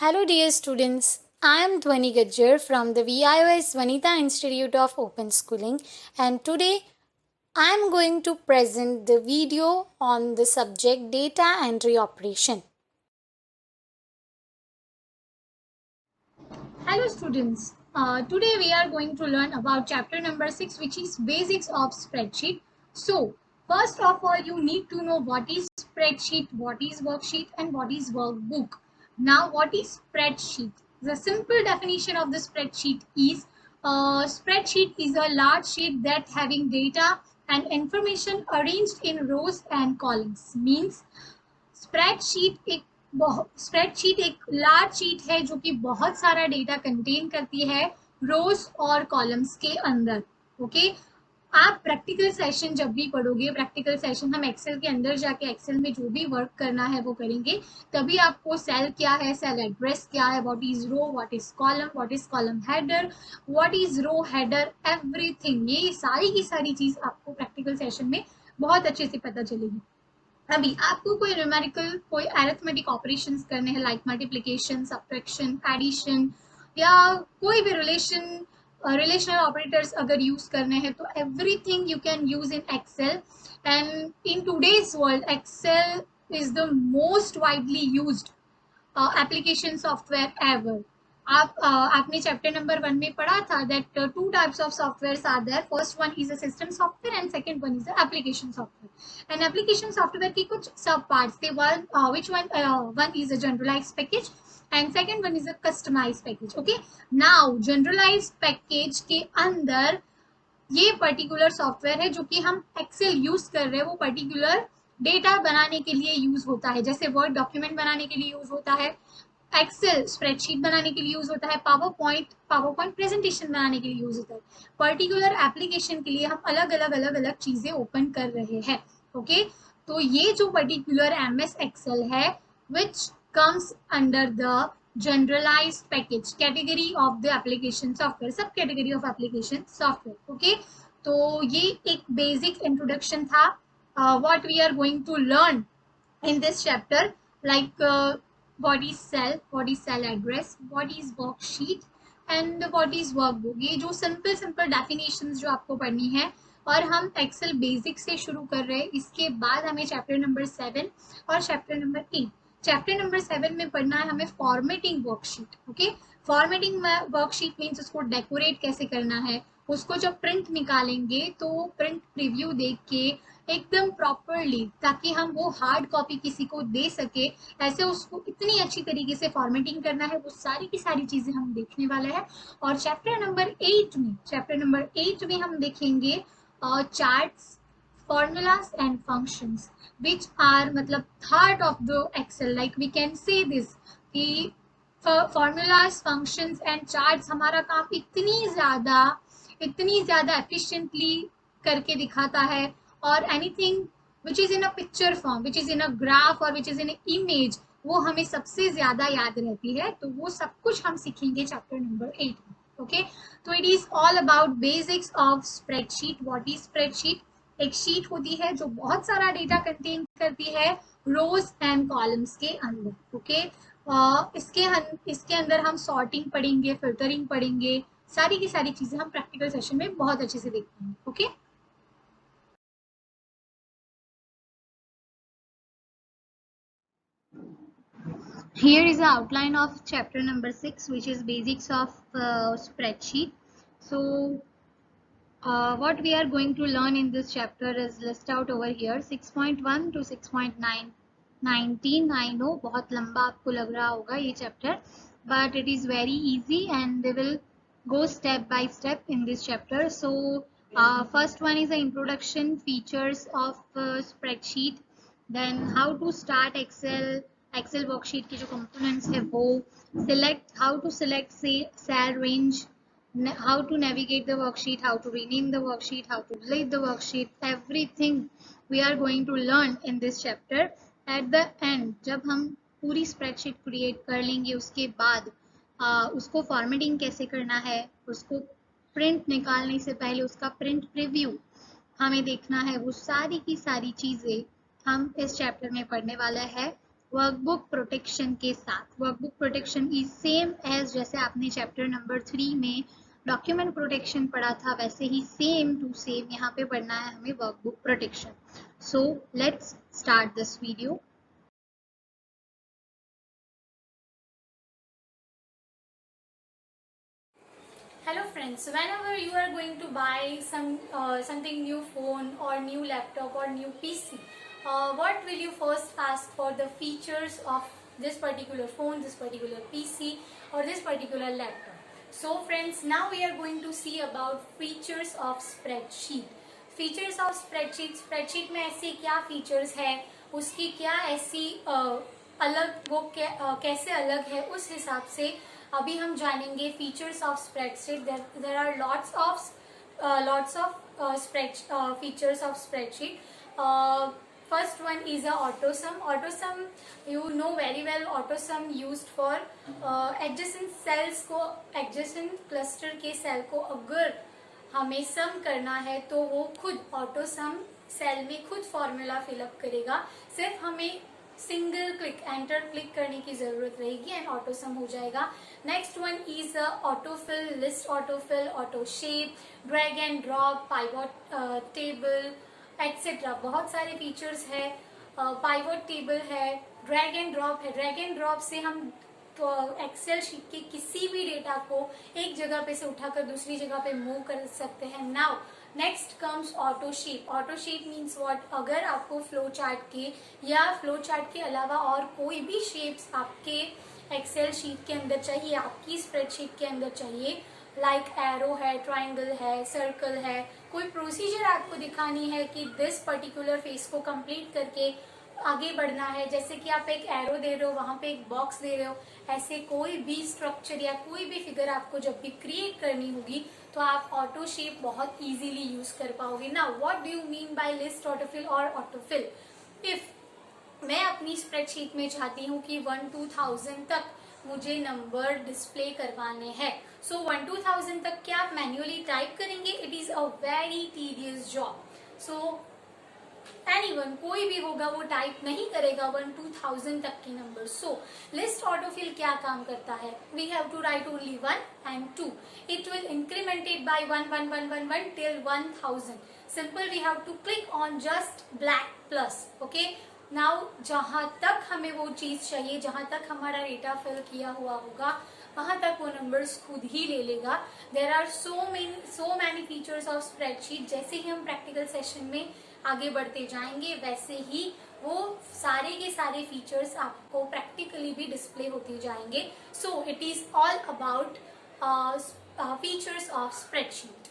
Hello, dear students. I am Dhwani Gajjar from the VIOS Vanita Institute of Open Schooling, and today I am going to present the video on the subject data entry operation. Hello students, today we are going to learn about chapter number 6, which is basics of spreadsheet. So first of all, you need to know what is spreadsheet, what is worksheet and what is workbook. Now what is spreadsheet? The simple definition of the spreadsheet is spreadsheet is a large sheet that having data and information arranged in rows and columns. Means spreadsheet एक large sheet है जो कि बहुत सारा data contain करती है रोज और columns के अंदर. ओके, आप प्रैक्टिकल सेशन जब भी पढ़ोगे, प्रैक्टिकल सेशन हम एक्सेल के अंदर जाके एक्सेल में जो भी वर्क करना है वो करेंगे, तभी आपको सेल क्या है, सेल एड्रेस क्या है, what is row, what is column header, what is row header, everything, ये सारी की सारी चीज आपको प्रैक्टिकल सेशन में बहुत अच्छे से पता चलेगी. अभी आपको कोई न्यूमेरिकल, कोई अरिथमेटिक ऑपरेशंस करने हैं, लाइक मल्टीप्लिकेशन, सब्ट्रैक्शन, एडिशन या कोई भी रिलेशनल ऑपरेटर्स अगर यूज करने हैं, तो everything you can use in Excel. And in today's world Excel is the most widely used application software ever. आपने चैप्टर नंबर 1 में पढ़ा था that two types of software are there. First one is a system software and second one is a application software. And application software की कुछ sub parts थे. One is a generalized package and second one is a customized package. Okay, now generalised package के अंदर ये particular software है जो कि हम एक्सेल यूज कर रहे हैं, वो पर्टिकुलर डेटा बनाने के लिए यूज होता है. जैसे वर्ड डॉक्यूमेंट बनाने के लिए यूज होता है, एक्सेल स्प्रेडशीट बनाने के लिए यूज होता है, पावर पॉइंट प्रेजेंटेशन बनाने के लिए यूज होता है. पर्टिकुलर एप्लीकेशन के लिए हम अलग अलग चीजें ओपन कर रहे हैं. ओके, तो ये जो पर्टिकुलर एमएस एक्सेल है which comes under the generalized package category of the application software, sub category of application software. Okay, तो ये एक बेसिक इंट्रोडक्शन था what we are going to learn in this chapter, like what is cell address, what is worksheet and what is workbook. ये जो simple definitions जो आपको पढ़नी है, और हम एक्सेल बेसिक से शुरू कर रहे हैं. इसके बाद हमें चैप्टर नंबर 7 और चैप्टर नंबर 8. चैप्टर नंबर 7 में पढ़ना है हमें formatting worksheet. Okay, formatting worksheet means उसको डेकोरेट कैसे करना है, उसको जब प्रिंट निकालेंगे तो प्रिंट प्रीव्यू देख के एकदम प्रॉपरली, ताकि हम वो हार्ड कॉपी किसी को दे सके, ऐसे उसको इतनी अच्छी तरीके से फॉर्मेटिंग करना है, वो सारी की सारी चीजें हम देखने वाले हैं. और चैप्टर नंबर 8 में हम देखेंगे charts, formulas and functions which are मतलब heart of the excel, like we can say this कि formulas, functions and charts हमारा काम इतनी ज्यादा efficiently करके दिखाता है. और anything which is in a picture form, which is in a graph और विच इज इन इमेज, वो हमें सबसे ज्यादा याद रहती है. तो वो सब कुछ हम सीखेंगे चैप्टर नंबर 8 में. ओके, तो it is all about basics of spreadsheet. What is spreadsheet? एक शीट होती है जो बहुत सारा डेटा कंटेन करती है रोज एंड कॉलम्स के अंदर. ओके, इसके अंदर हम सॉर्टिंग पढ़ेंगे, फिल्टरिंग पढ़ेंगे, सारी की सारी चीजें हम प्रैक्टिकल सेशन में बहुत अच्छे से देखते हैं. Okay, here is the outline of chapter number 6, which is basics of spreadsheet. So what we are going to learn in this chapter is list out over here 6.1 to 6.9 19. I know बहुत लंबा आपको लग रहा होगा ये chapter, but it is very easy and we will go step by step in this chapter. So first one is the introduction, features of spreadsheet, then how to start excel worksheet की जो components है वो, select, how to select say cell range, how to navigate the worksheet, how to rename the worksheet, how to delete the worksheet, everything we are going to learn in this chapter. At the end जब हम पूरी spreadsheet create कर लेंगे, उसके बाद उसको formatting कैसे करना है, उसको प्रिंट निकालने से पहले उसका प्रिंट प्रीव्यू हमें देखना है, वो सारी की सारी चीजें हम इस चैप्टर में पढ़ने वाला है. वर्कबुक प्रोटेक्शन के साथ। Workbook protection is same as जैसे आपने चैप्टर नंबर 3 में डॉक्यूमेंट प्रोटेक्शन पढ़ा था, वैसे ही सेम टू सेम यहाँ पे पढ़ना है हमें workbook protection. So let's start this video. Hello friends, whenever you are going to buy something new phone or new laptop or new PC, what will you first ask for the features of this particular phone, this particular PC or this particular laptop? So friends, now we are going to see about features of spreadsheet. Features of spreadsheet, spreadsheet में ऐसे क्या features है, उसकी क्या ऐसी अलग वो कैसे अलग है, उस हिसाब से अभी हम जानेंगे features of spreadsheet. There are lots of spread features of spreadsheet. First one is a AutoSum. AutoSum, you know very well, AutoSum used for adjacent cells को, adjacent cluster के सेल को अगर हमें सम करना है तो वो खुद AutoSum सेल में खुद फॉर्मूला फिलअप करेगा. सिर्फ हमें सिंगल क्लिक एंटर क्लिक करने की जरूरत रहेगी एंड ऑटोसम हो जाएगा. Next one is autofill, list autofill, auto shape, drag and drop, pivot table etcetera. बहुत सारे फीचर्स है. पाइवट टेबल है, ड्रैग एंड ड्रॉप है. ड्रैग एंड ड्रॉप से हम तो एक्सेल शीट के किसी भी डेटा को एक जगह पे से उठाकर दूसरी जगह पे मूव कर सकते हैं. Now next comes auto shape. Auto shape means what, अगर आपको फ्लो चार्ट के या फ्लो चार्ट के अलावा और कोई भी शेप्स आपके एक्सेल शीट के अंदर चाहिए, आपकी स्प्रेडशीट के अंदर चाहिए, लाइक एरो है, ट्राइंगल है, सर्कल है, कोई प्रोसीजर आपको दिखानी है कि दिस पर्टिकुलर फेस को कंप्लीट करके आगे बढ़ना है, जैसे कि आप एक एरो दे रहे हो, वहां पे एक बॉक्स दे रहे हो, ऐसे कोई भी स्ट्रक्चर या कोई भी फिगर आपको जब भी क्रिएट करनी होगी तो आप ऑटो शेप बहुत इजीली यूज कर पाओगे. Now what do you mean bye list autofill और ऑटोफिल? इफ मैं अपनी स्प्रेडशीट में चाहती हूँ कि 1-2000 तक मुझे नंबर डिस्प्ले करवाने हैं, सो 1-2000 तक क्या आप मैन्युअली टाइप करेंगे? It is a very tedious job. So anyone, कोई भी होगा वो टाइप नहीं करेगा 1-2000 तक के नंबर. सो लिस्ट ऑटोफिल क्या काम करता है? We have to write only 1 and 2. It will incremented by 1 till 1000. Simple, we have to click on just black plus. Okay, now जहां तक हमें वो चीज चाहिए, जहां तक हमारा डेटा फिल किया हुआ होगा, वहां तक वो नंबर्स खुद ही ले लेगा. There are so many features of spreadsheet. जैसे ही हम प्रैक्टिकल सेशन में आगे बढ़ते जाएंगे वैसे ही वो सारे के सारे फीचर्स आपको प्रैक्टिकली भी डिस्प्ले होते जाएंगे. So it is all about features of spreadsheet.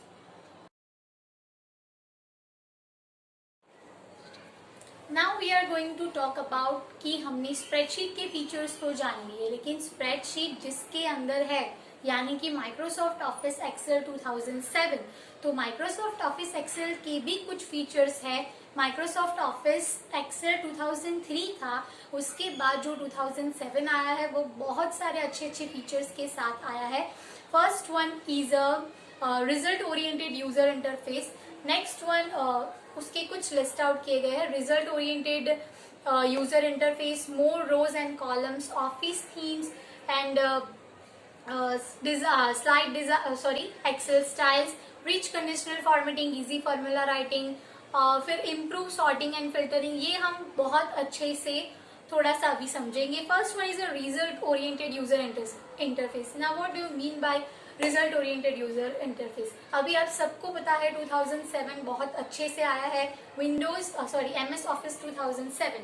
Now we are going to talk about कि हमने स्प्रेडशीट के फीचर्स तो जान लिए, लेकिन स्प्रेडशीट जिसके अंदर है यानी कि माइक्रोसॉफ्ट ऑफिस एक्सेल 2007, तो माइक्रोसॉफ्ट ऑफिस एक्सेल के भी कुछ फीचर्स है. माइक्रोसॉफ्ट ऑफिस एक्सेल 2003 था, उसके बाद जो 2007 आया है वो बहुत सारे अच्छे अच्छे फीचर्स के साथ आया है. First one is a result oriented user interface. Next one उसके कुछ लिस्ट आउट किए गए हैं. Result oriented user interface, more rows and columns, office themes and Excel styles, rich conditional formatting, easy formula writing, फिर improve sorting and filtering. ये हम बहुत अच्छे से थोड़ा सा अभी समझेंगे. First one is a result oriented user interface. Now what do you mean by result oriented user interface? अभी आप सबको पता है 2007 बहुत अच्छे से आया है, विंडोज MS ऑफिस 2007,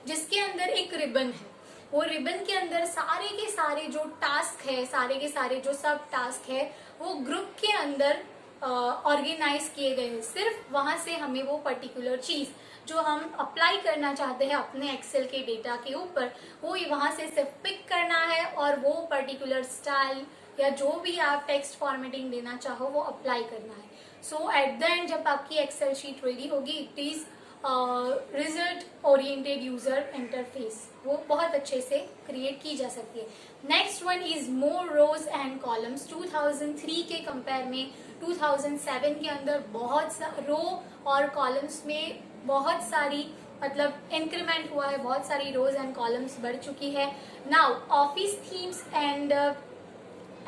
जिसके अंदर एक रिबन है. वो रिबन के अंदर सारे के सारे जो टास्क है, सारे के सारे जो सब टास्क है, वो ग्रुप के अंदर ऑर्गेनाइज किए गए हैं. सिर्फ वहां से हमें वो पर्टिकुलर चीज जो हम अप्लाई करना चाहते हैं अपने एक्सेल के डेटा के ऊपर, वो वहां से सिर्फ पिक करना है और वो पर्टिकुलर स्टाइल या जो भी आप टेक्स्ट फॉर्मेटिंग देना चाहो वो अप्लाई करना है. सो एट द एंड जब आपकी एक्सेल शीट रेडी होगी, it is result oriented user interface. वो बहुत अच्छे से क्रिएट की जा सकती है. Next one is more rows and columns. 2003 के कंपेयर में 2007 के अंदर बहुत रो और कॉलम्स में बहुत सारी मतलब इंक्रीमेंट हुआ है, बहुत सारी रोज एंड कॉलम्स बढ़ चुकी है। Now office themes and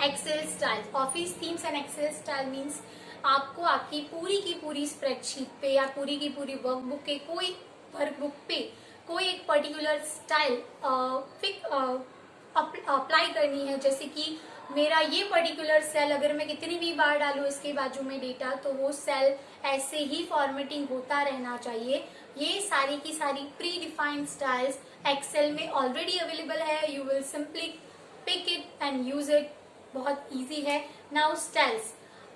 Excel style. Office themes and Excel style means आपको आपकी पूरी की पूरी स्प्रेडशीट पे या पूरी की पूरी वर्कबुक के कोई वर्कबुक पे कोई एक पर्टिकुलर स्टाइल अप्लाई करनी है। जैसे कि मेरा ये पर्टिकुलर सेल अगर मैं कितनी भी बार डालूं इसके बाजू में डेटा, तो वो सेल ऐसे ही फॉर्मेटिंग होता रहना चाहिए। ये सारी की सारी प्री डिफाइंड स्टाइल्स एक्सेल में ऑलरेडी अवेलेबल है। You will simply pick it and use it, बहुत इजी है। नाउ स्टाइल्स,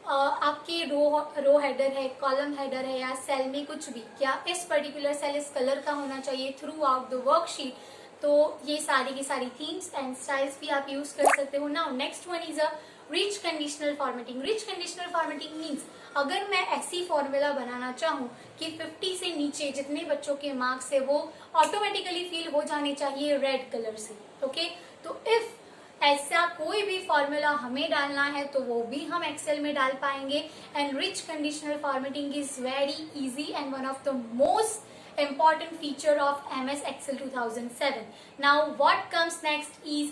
आपके रो हेडर है, कॉलम हेडर है या सेल में कुछ भी, क्या इस पर्टिकुलर सेल इस कलर का होना चाहिए थ्रू आउट द वर्कशीट, तो ये सारी की सारी थीम्स एंड स्टाइल्स भी आप यूज कर सकते हो। Now next one is a rich conditional formatting. Rich conditional formatting means अगर मैं ऐसी फॉर्मूला बनाना चाहूँ कि 50 से नीचे जितने बच्चों के मार्क्स है वो ऑटोमेटिकली फिल हो जाने चाहिए रेड कलर से, ओके। तो इफ ऐसा कोई भी फॉर्मूला हमें डालना है तो वो भी हम एक्सेल में डाल पाएंगे। And rich conditional formatting is very easy and one of the most important feature of MS Excel 2007. Now what comes next is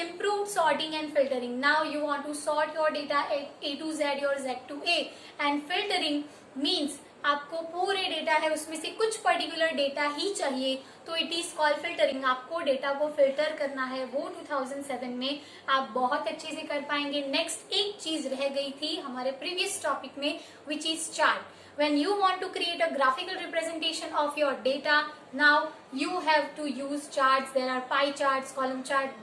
improved sorting and filtering. Now you want to sort your data A to Z or Z to A, and filtering means आपको पूरे data है उसमें से कुछ particular data ही चाहिए, तो it is called filtering. आपको data को फिल्टर करना है, वो 2007 में आप बहुत अच्छे से कर पाएंगे। नेक्स्ट एक चीज रह गई थी हमारे प्रीवियस टॉपिक में, which is chart. When you want to create a graphical representation of your data, now you have to use charts. There are pie charts, column chart,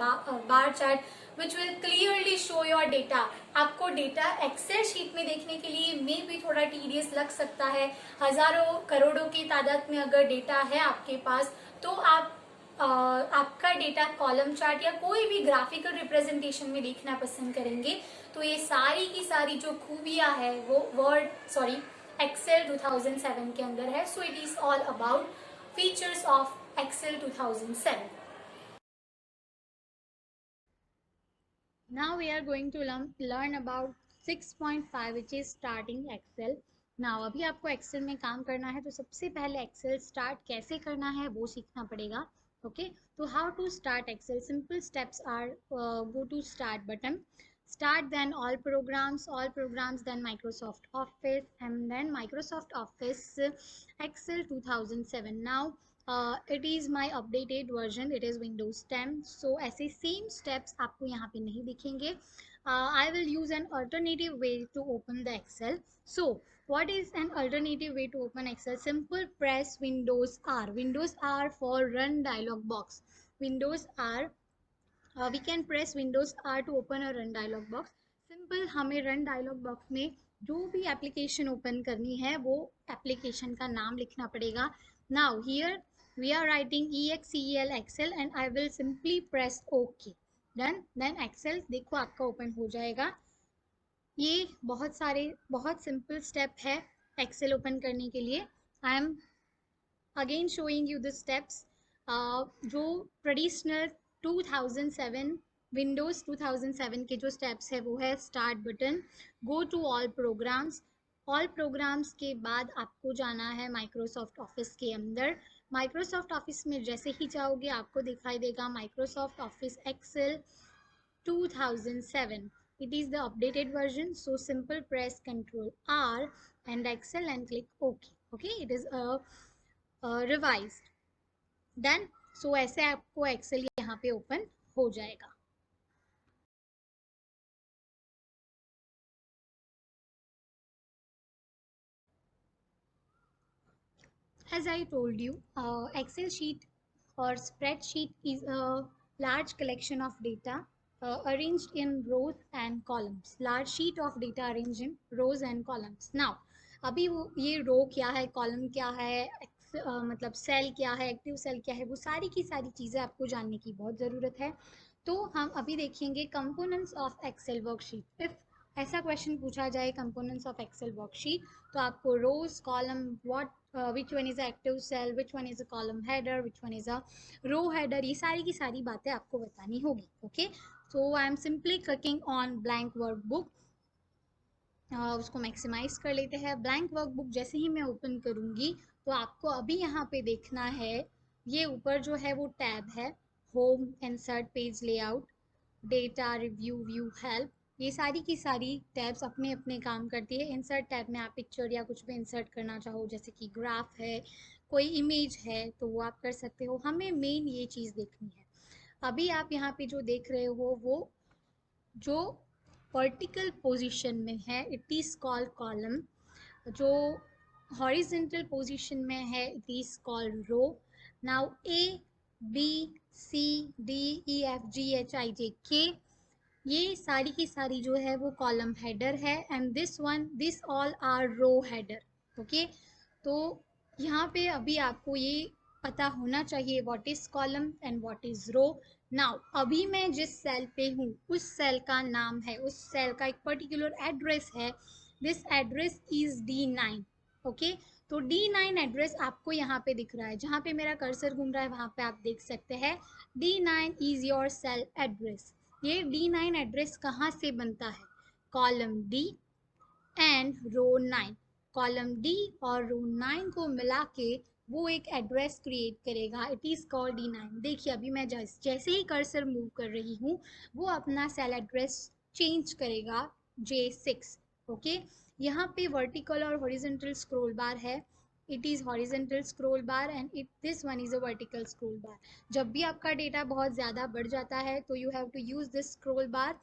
bar chart, which will clearly show your data. आपको data Excel sheet में देखने के लिए में भी थोड़ा tedious लग सकता है। हजारों करोड़ों की तादाद में अगर डेटा है आपके पास, तो आपका डेटा कॉलम चार्ट या कोई भी ग्राफिकल रिप्रेजेंटेशन में देखना पसंद करेंगे। तो ये सारी की सारी जो खूबियां है वो एक्सेल 2007 के अंदर है। So it is all about features of Excel 2007. Now we are going to learn about 6.5 which is starting Excel. Now अभी आपको एक्सेल में काम करना है, तो सबसे पहले एक्सेल स्टार्ट कैसे करना है वो सीखना पड़ेगा, ओके। तो how to start Excel, simple steps are go to start button, start then all programs, then Microsoft Office, and then Microsoft Office Excel 2007. Now it is my updated version, it is Windows 10. So ऐसे same steps आपको यहाँ पे नहीं दिखेंगे. I will use an alternative way to open the Excel. So what is an alternative way to open Excel? Simple press Windows R. Windows R for run dialog box. Windows R, we can press Windows R to open a run dialog box. Simple हमें run dialogue box में जो भी application open करनी है वो application का नाम लिखना पड़ेगा. Now here we are writing EXCEL Excel and I will simply press okay. Done. Then Excel देखो आपका ओपन हो जाएगा. ये बहुत सिंपल स्टेप है एक्सेल ओपन करने के लिए. I am again showing you the steps. जो ट्रेडिशनल 2007 विंडोज 2007 के जो स्टेप्स है वो है start button, go to all programs. All programs के बाद आपको जाना है माइक्रोसॉफ्ट ऑफिस के अंदर. माइक्रोसॉफ्ट ऑफिस में जैसे ही जाओगे आपको दिखाई देगा Microsoft Office Excel 2007. It is the updated version, so simple press Ctrl R and Excel and click OK. Okay, it is revised. Then so ऐसे आपको Excel यहाँ पे ओपन हो जाएगा. As I told you, Excel sheet or spreadsheet is a large collection of data arranged in rows and columns. Large sheet of data arranged in rows and columns. Now, अभी वो ये रो क्या है, column क्या है, मतलब सेल क्या है, एक्टिव सेल क्या है, वो सारी की सारी चीज़ें आपको जानने की बहुत ज़रूरत है. तो हम अभी देखेंगे components of Excel worksheet. If ऐसा क्वेश्चन पूछा जाए कंपोनेंट्स ऑफ एक्सेल वर्कशीट, तो आपको rows column what which one is a active cell, which one is a column header, which one is a row header, ये सारी की सारी बातें आपको बतानी होगी. Okay, so I am simply clicking on blank workbook. उसको मैक्सिमाइज कर लेते हैं. ब्लैंक वर्कबुक जैसे ही मैं ओपन करूंगी तो आपको अभी यहाँ पे देखना है, ये ऊपर जो है वो टैब है, home, insert, page layout, data, review, view, help. ये सारी की सारी टैब्स अपने अपने काम करती है। इंसर्ट टैब में आप पिक्चर या कुछ भी इंसर्ट करना चाहो, जैसे कि ग्राफ है, कोई इमेज है, तो वो आप कर सकते हो। हमें मेन ये चीज़ देखनी है। अभी आप यहाँ पे जो देख रहे हो वो जो वर्टिकल पोजीशन में है, इट इज़ कॉल्ड कॉलम। जो हॉरिजेंटल पोजीशन में है, it is called row. Now A, B, C, D, E, F, G, H, I, J, K, ये सारी की सारी जो है वो कॉलम हेडर है, and this all are row header. Okay, तो यहाँ पे अभी आपको ये पता होना चाहिए what is column and what is row. Now अभी मैं जिस सेल पे हूँ उस सेल का नाम है, उस सेल का एक पर्टिकुलर एड्रेस है, this address is D9। Okay, तो D9 एड्रेस आपको यहाँ पे दिख रहा है, जहाँ पे मेरा कर्सर घूम रहा है वहाँ पे आप देख सकते हैं D9 is your cell address. ये D9 एड्रेस कहाँ से बनता है? Column D and row 9। Column D और रो 9 को मिला के वो एक एड्रेस क्रिएट करेगा, इट इज़ कॉल्ड D9। देखिए अभी मैं जैसे ही कर्सर मूव कर रही हूँ वो अपना सेल एड्रेस चेंज करेगा J6। ओके, यहाँ पे वर्टिकल और हॉरिजेंटल स्क्रॉल बार है, it is horizontal scroll bar and it this one is a vertical scroll बार। जब भी आपका डेटा बहुत ज़्यादा बढ़ जाता है तो you have to use this scroll bar,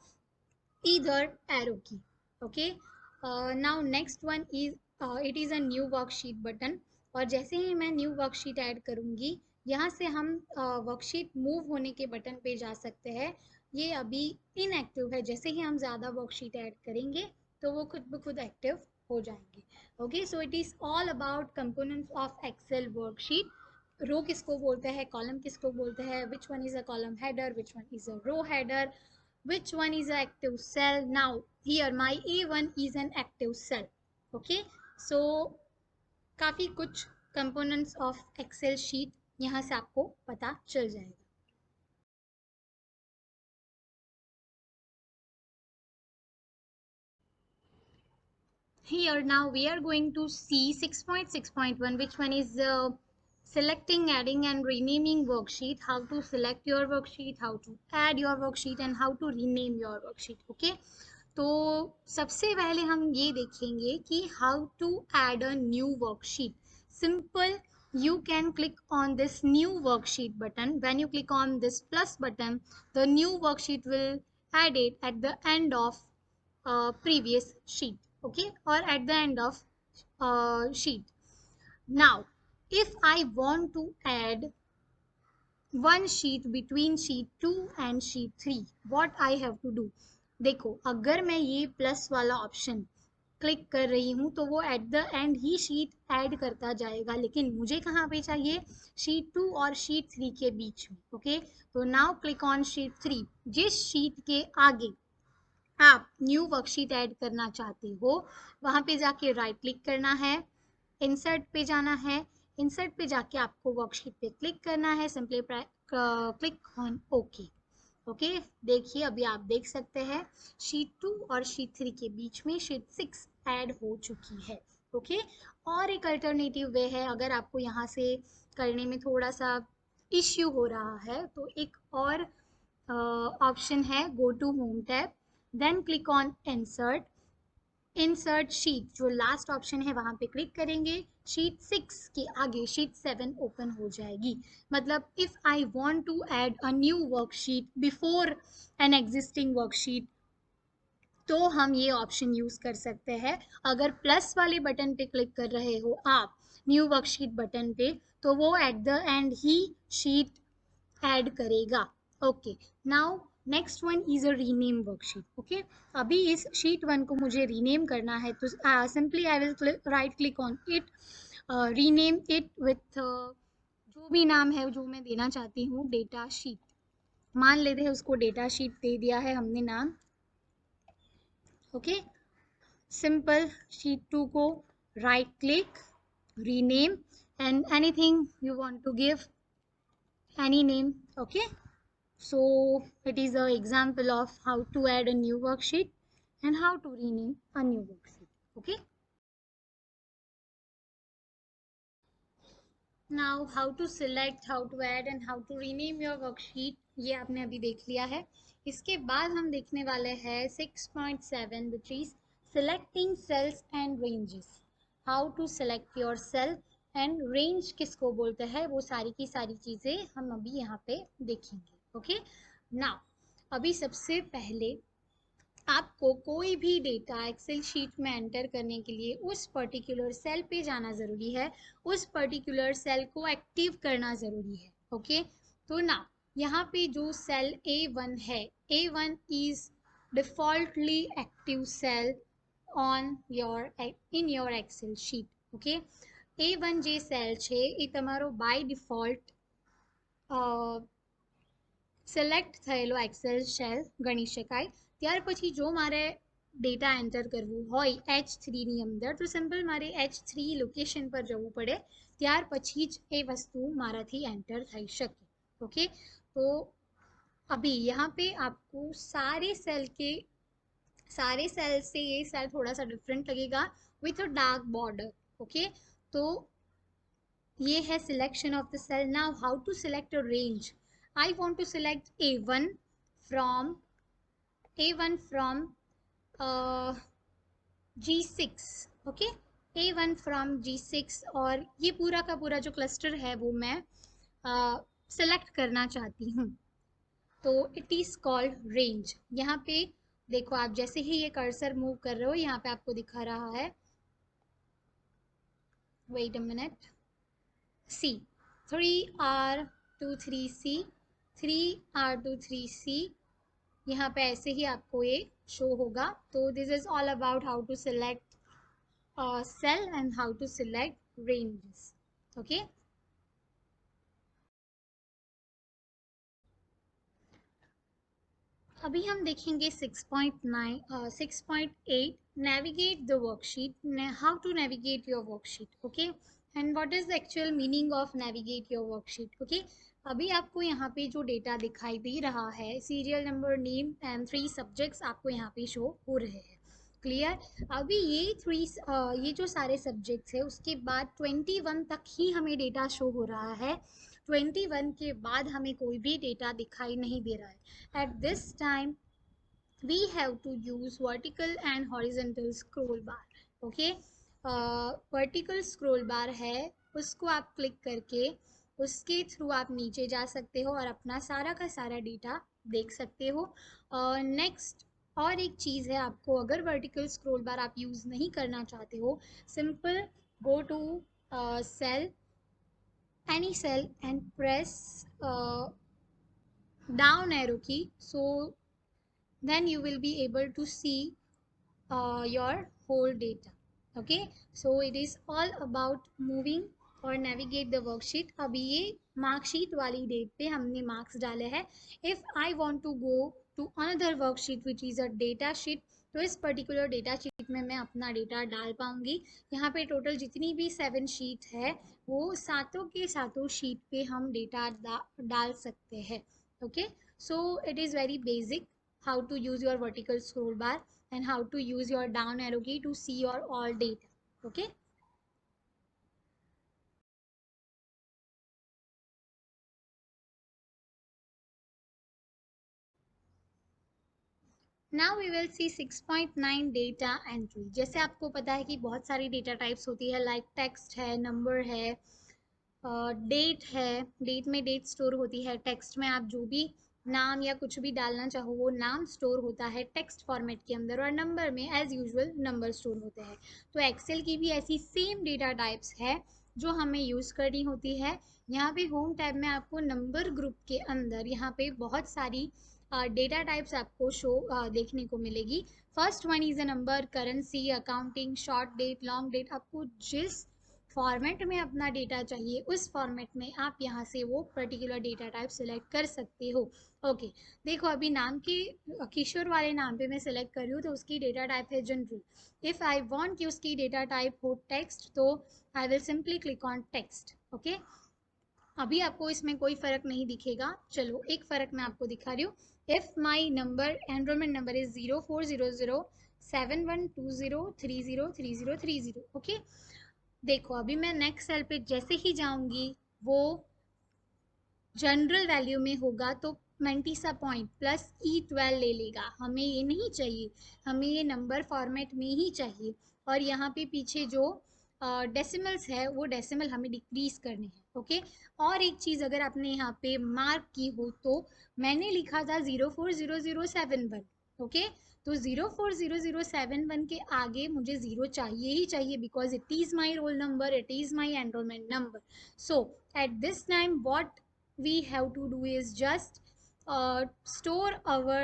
either arrow key। Okay, now next one is it is a new worksheet button। और जैसे ही मैं न्यू वर्कशीट ऐड करूँगी, यहाँ से हम वर्कशीट मूव होने के बटन पे जा सकते हैं। ये अभी इनएक्टिव है, जैसे ही हम ज़्यादा वर्कशीट ऐड करेंगे तो वो खुद ब खुद एक्टिव हो जाएंगे। Okay, so it is all about components of Excel worksheet. Row किसको बोलते हैं, कॉलम किसको बोलते हैं, which one is a column header, which one is a row header, which one is an active cell. Now here my A1 is an active cell। okay, so काफ़ी कुछ components of excel sheet यहाँ से आपको पता चल जाएगा। Here now we are going to see 6.6.1, which one is selecting, adding and renaming worksheet, how to select your worksheet, how to add your worksheet and how to rename your worksheet। okay, तो सबसे पहले हम ये देखेंगे कि how to add a new worksheet. Simple, you can click on this new worksheet button। when you click on this plus button, the new worksheet will add it at the end of previous sheet। okay, or at the end of sheet। now if I want to add one sheet between sheet 2 and sheet 3, what I have to do। देखो अगर मैं ये plus वाला option click कर रही हूँ तो वो एट द एंड ही शीट ऐड करता जाएगा, लेकिन मुझे कहाँ पे चाहिए, शीट 2 और शीट 3 के बीच में। ओके, तो नाउ क्लिक ऑन शीट 3। जिस शीट के आगे आप न्यू वर्कशीट ऐड करना चाहते हो वहाँ पे जाके राइट क्लिक करना है, इंसर्ट पे जाना है, इंसर्ट पे जाके आपको वर्कशीट पे क्लिक करना है, simply click on okay. Okay, देखिए अभी आप देख सकते हैं शीट 2 और शीट 3 के बीच में शीट 6 ऐड हो चुकी है। ओके, और एक अल्टरनेटिव वे है, अगर आपको यहाँ से करने में थोड़ा सा इश्यू हो रहा है तो एक और ऑप्शन है, go to home tab, then click on insert, insert sheet, जो लास्ट ऑप्शन है वहाँ पे क्लिक करेंगे, शीट 6 के आगे शीट 7 ओपन हो जाएगी। मतलब if I want to add a new worksheet before an existing worksheet, तो हम ये ऑप्शन यूज़ कर सकते हैं। अगर प्लस वाले बटन पे क्लिक कर रहे हो आप न्यू वर्कशीट बटन पे, तो वो एट द एंड ही शीट ऐड करेगा। Okay, now next one is a rename worksheet. Okay, अभी इस शीट 1 को मुझे रीनेम करना है तो simply I will write click on it, rename it with जो भी नाम है जो मैं देना चाहती हूँ, डेटा शीट मान लेते हैं, उसको डेटा शीट दे दिया है हमने नाम। ओके, सिंपल शीट 2 को right click, rename and anything you want to give any name। okay, so it is an example of how to add a new worksheet and how to rename a new worksheet। okay, now how to select, how to add and how to rename your worksheet, ये आपने अभी देख लिया है। इसके बाद हम देखने वाले हैं 6.7 which is selecting cells and ranges. How to select your cell and range किसको बोलते हैं, वो सारी की सारी चीज़ें हम अभी यहाँ पे देखेंगे। ओके, नाउ अभी सबसे पहले आपको कोई भी डेटा एक्सेल शीट में एंटर करने के लिए उस पर्टिकुलर सेल पे जाना ज़रूरी है, उस पर्टिकुलर सेल को एक्टिव करना ज़रूरी है। ओके, तो ना यहाँ पे जो सेल A1 है, A1 is defaultly active cell on your in your Excel sheet. Okay, A1 જે સેલ છે એ તમારો બાય ડિફોલ્ટ સિલેક્ટ થયેલો એક્સેલ શેલ ગણી શકાય। ત્યાર પછી જો મારે ડેટા એન્ટર કરવું હોય H3ની અંદર તો સિમ્પલ મારે H3 લોકેશન પર જવું પડે, ત્યાર પછી જ એ વસ્તુ મારાથી એન્ટર થઈ શકે। ओके, तो अभी यहाँ पे आपको सारे सेल से ये सेल थोड़ा सा डिफरेंट लगेगा with a dark border. Okay, तो ये है selection of the cell. Now how to select a range, I want to select from A1 from G6। Okay, A1 from G6 और ये पूरा का पूरा जो क्लस्टर है वो मैं सेलेक्ट करना चाहती हूँ, तो इट इज़ कॉल्ड रेंज। यहाँ पे देखो, आप जैसे ही ये कर्सर मूव कर रहे हो यहाँ पे आपको दिखा रहा है, wait a minute, C 3R23C 3R23C, यहाँ पे ऐसे ही आपको ये शो होगा। तो this is all about how to select cell and how to select ranges. Okay, अभी हम देखेंगे 6.8 navigate the worksheet, how to navigate your worksheet. Okay, and what is the actual meaning of navigate your worksheet. Okay, अभी आपको यहाँ पे जो data दिखाई दे रहा है, serial number, name and 3 subjects आपको यहाँ पे शो हो रहे हैं। क्लियर, अभी ये जो सारे सब्जेक्ट्स है उसके बाद 21 तक ही हमें डेटा शो हो रहा है। 21 के बाद हमें कोई भी डेटा दिखाई नहीं दे रहा है। At this time we have to use vertical and horizontal scroll bar। Okay, vertical scroll बार है, उसको आप क्लिक करके उसके थ्रू आप नीचे जा सकते हो और अपना सारा का सारा डेटा देख सकते हो। नेक्स्ट और एक चीज़ है, आपको अगर वर्टिकल स्क्रॉल बार आप यूज़ नहीं करना चाहते हो, simple go to cell, any cell and press down arrow key, so then you will be able to see your whole data। okay, so it is all about moving और navigate the worksheet। अभी ये marksheet वाली date पे हमने marks डाले हैं। If I want to go to another worksheet which is a data sheet, तो इस पर्टिकुलर डेटा शीट में मैं अपना डेटा डाल पाऊंगी। यहाँ पे टोटल जितनी भी 7 शीट है वो सातों के सातों शीट पे हम डेटा डाल सकते हैं। Okay, so it is very basic how to use your vertical scroll bar and how to use your down arrow key to see your all data। okay, now we will see 6.9 data entry। जैसे आपको पता है कि बहुत सारी data types होती है, like text है, नंबर है, डेट है, डेट में डेट स्टोर होती है, टेक्स्ट में आप जो भी नाम या कुछ भी डालना चाहो वो नाम स्टोर होता है टेक्स्ट फॉर्मेट के अंदर, और नंबर में एज यूजुअल नंबर स्टोर होते हैं। तो एक्सेल की भी ऐसी सेम डेटा टाइप्स है जो हमें यूज़ करनी होती है। यहाँ पे होम टैब में आपको नंबर ग्रुप के अंदर यहाँ पे बहुत सारी डेटा टाइप्स आपको शो देखने को मिलेगी। First one is a number, currency, accounting, short date, long date. आपको जिस फॉर्मेट में अपना डेटा चाहिए उस फॉर्मेट में आप यहाँ से वो पर्टिकुलर डेटा टाइप सेलेक्ट कर सकते हो। ओके, देखो अभी नाम की किशोर वाले नाम पे मैं सेलेक्ट कर रही हूँ तो उसकी डेटा टाइप है जनरल। इफ़ आई वांट कि उसकी डेटा टाइप हो टेक्स्ट, तो आई will simply click on text. Okay, अभी आपको इसमें कोई फ़र्क नहीं दिखेगा। चलो एक फ़र्क मैं आपको दिखा रही हूँ। If my number enrolment number is 04007120303030। Okay, देखो अभी मैं नेक्स्ट सेल पे जैसे ही जाऊंगी वो जनरल वैल्यू में होगा तो मेंटिसा पॉइंट प्लस E12 ले लेगा। हमें ये नहीं चाहिए, हमें ये नंबर फॉर्मेट में ही चाहिए। और यहाँ पे पीछे जो डेसिमल्स है वो डेसिमल हमें डिक्रीज करने हैं। ओके, और एक चीज़ अगर आपने यहाँ पे मार्क की हो तो मैंने लिखा था 040071। ओके, तो 040071 के आगे मुझे ज़ीरो चाहिए ही चाहिए, because it is my roll number, it is my enrolment number. So at this time what we have to do is just store our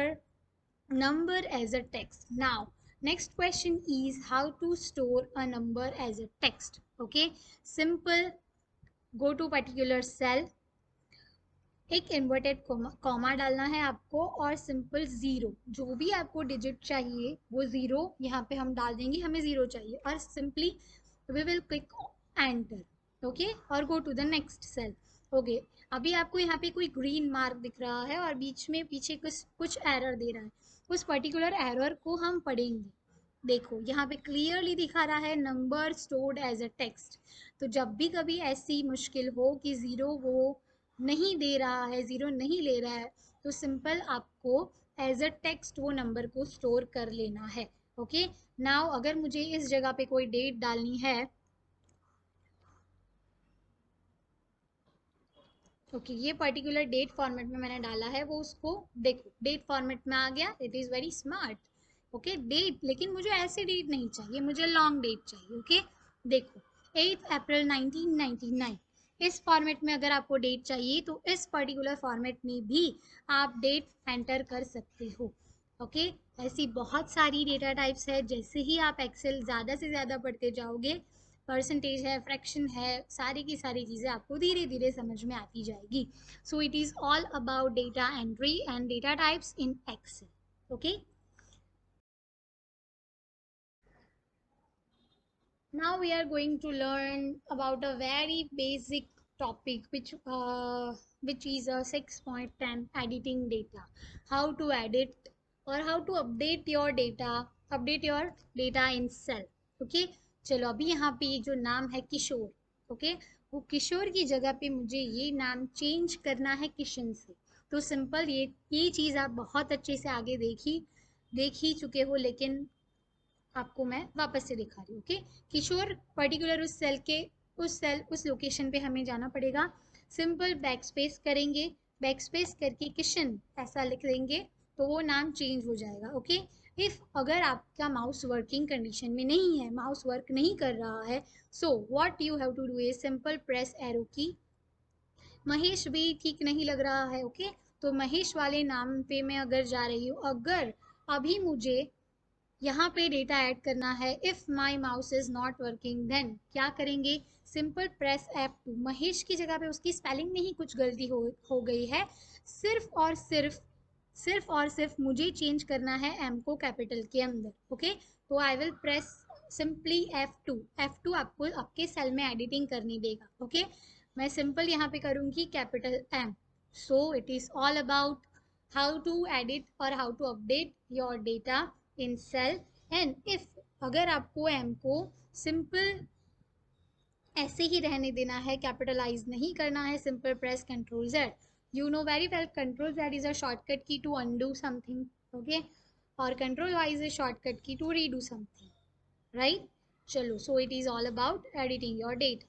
number as a text. Now next question is how to store a number as a text. Okay, simple, go to particular cell, एक inverted comma डालना है आपको और simple zero, जो भी आपको digit चाहिए वो ज़ीरो यहाँ पे हम डाल देंगे, हमें ज़ीरो चाहिए, और simply we will click enter. Okay, और go to the next cell. Okay, अभी आपको यहाँ पे कोई ग्रीन मार्क दिख रहा है और बीच में पीछे कुछ कुछ एरर दे रहा है, उस पर्टिकुलर एरर को हम पढ़ेंगे। देखो यहाँ पे क्लियरली दिखा रहा है number stored as a text. तो जब भी कभी ऐसी मुश्किल हो कि ज़ीरो वो नहीं दे रहा है, ज़ीरो नहीं ले रहा है, तो सिंपल आपको एज अ टेक्स्ट वो नंबर को स्टोर कर लेना है। ओके, नाउ अगर मुझे इस जगह पे कोई डेट डालनी है, ओके ये पर्टिकुलर डेट फॉर्मेट में मैंने डाला है, वो उसको देखो डेट फॉर्मेट में आ गया, it is very smart. Okay date, लेकिन मुझे ऐसी डेट नहीं चाहिए, मुझे लॉन्ग डेट चाहिए। ओके, देखो 8 अप्रैल 1999, इस फॉर्मेट में अगर आपको डेट चाहिए तो इस पर्टिकुलर फॉर्मेट में भी आप डेट एंटर कर सकते हो। ओके, ऐसी बहुत सारी डेटा टाइप्स है, जैसे ही आप एक्सेल ज़्यादा से ज़्यादा पढ़ते जाओगे, परसेंटेज है, फ्रैक्शन है, सारी की सारी चीज़ें आपको धीरे धीरे समझ में आती जाएगी। So it is all about data entry and data types in Excel. Okay, now we are going to learn about a very basic topic which is a 6.10 editing data, how to edit or how to update your data in cell. okay, चलो अभी यहाँ पे ये जो नाम है किशोर, okay वो किशोर की जगह पे मुझे ये नाम चेंज करना है किशन से। तो सिंपल ये चीज़ आप बहुत अच्छे से आगे देख ही चुके हो, लेकिन आपको मैं वापस से दिखा रही हूँ। ओके, किशोर पर्टिकुलर उस लोकेशन पे हमें जाना पड़ेगा। सिंपल बैक स्पेस करेंगे, बैक स्पेस करके किशन ऐसा लिख देंगे तो वो नाम चेंज हो जाएगा। ओके, इफ़ अगर आपका माउस वर्किंग कंडीशन में नहीं है, माउस वर्क नहीं कर रहा है, so what you have to do is simple press arrow key. Mahesh भी ठीक नहीं लग रहा है। ओके, तो महेश वाले नाम पे मैं अगर जा रही हूँ, अगर अभी मुझे यहाँ पे डेटा ऐड करना है, if my mouse is not working then क्या करेंगे, सिंपल प्रेस F2। महेश की जगह पे उसकी स्पेलिंग में ही कुछ गलती हो गई है, सिर्फ और सिर्फ मुझे चेंज करना है एम को कैपिटल के अंदर। ओके, तो I will press simply F2 आपको आपके सेल में एडिटिंग करने देगा। ओके, मैं सिंपल यहाँ पे करूँगी capital M। So it is all about how to edit or how to update your data in cell। and if अगर आपको M को सिंपल ऐसे ही रहने देना है, कैपिटलाइज नहीं करना है, simple press control Z. You know very well control Z is a shortcut की टू अनडू समथिंग। ओके, और कंट्रोल वाइज इज शॉर्टकट की टू रीडू समथिंग, राइट। चलो, सो it is all about editing your data.